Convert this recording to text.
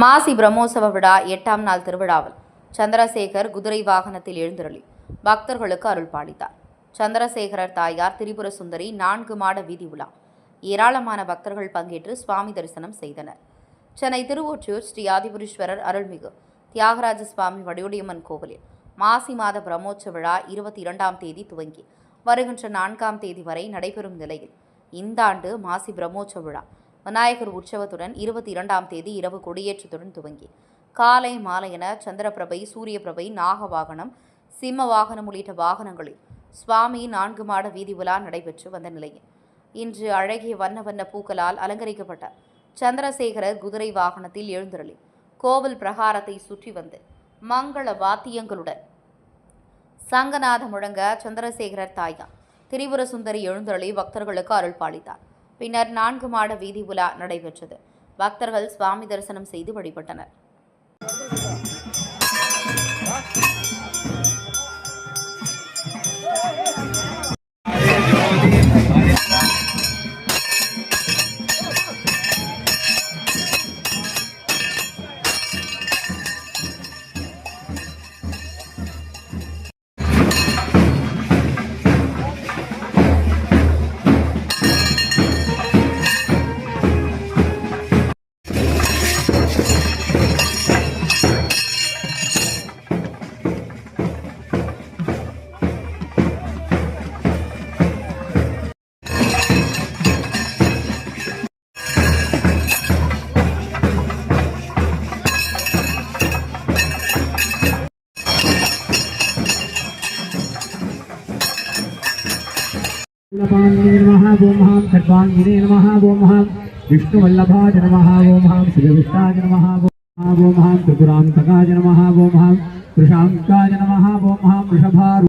மாசி பிரம்மோற்சவ விழா 8ஆம் நாள் திருவிழாவில் சந்திரசேகர் குதிரை வாகனத்தில் எழுந்தருளி பக்தர்களுக்கு அருள் பாலித்தார். சந்திரசேகரர் தாயார் திரிபுர சுந்தரி 4 மாட வீதி உலா ஏராளமான பக்தர்கள் பங்கேற்று சுவாமி தரிசனம் செய்தனர். சென்னை திருவொற்றியூர் ஸ்ரீ ஆதிபுரீஸ்வரர் அருள்மிகு தியாகராஜ சுவாமி வடிவுடையம்மன் கோவிலில் மாசி மாத பிரம்மோற்சவ விழா 22ஆம் தேதி துவங்கி வருகின்ற 4ஆம் தேதி வரை நடைபெறும் நிலையில் இந்த ஆண்டு மாசி பிரம்மோற்சவ விழா விநாயகர் உற்சவத்துடன் 22ஆம் தேதி இரவு கொடியேற்றத்துடன் துவங்கி காலை மாலை என சந்திரபிரபை, சூரியபிரபை, நாக வாகனம், சிம்ம வாகனம் உள்ளிட்ட வாகனங்களில் சுவாமி 4 மாட வீதி உலா நடைபெற்று வந்த நிலையில் இன்று அழகிய வண்ண வண்ண பூக்களால் அலங்கரிக்கப்பட்ட சந்திரசேகரர் குதிரை வாகனத்தில் எழுந்தருளி கோவில் பிரகாரத்தை சுற்றி வந்து மங்கள வாத்தியங்களுடன் சங்கநாதம் முழங்க சந்திரசேகரர் தாயார் திரிபுர சுந்தரி எழுந்தருளி பக்தர்களுக்கு அருள் பாலித்தார். பின்னர் 4 மாட வீதி உலா நடைபெற்றது. பக்தர்கள் சுவாமி தரிசனம் செய்து வழிபட்டனர். नमः ओम खड्वांगिने नमः ओम विष्णुवल्लभाय नमः ओम शिवविष्टाय नमः ओम त्रिपुरांतकाय नमः ओम वृषांकाय नमः ओम वृषभारूढाय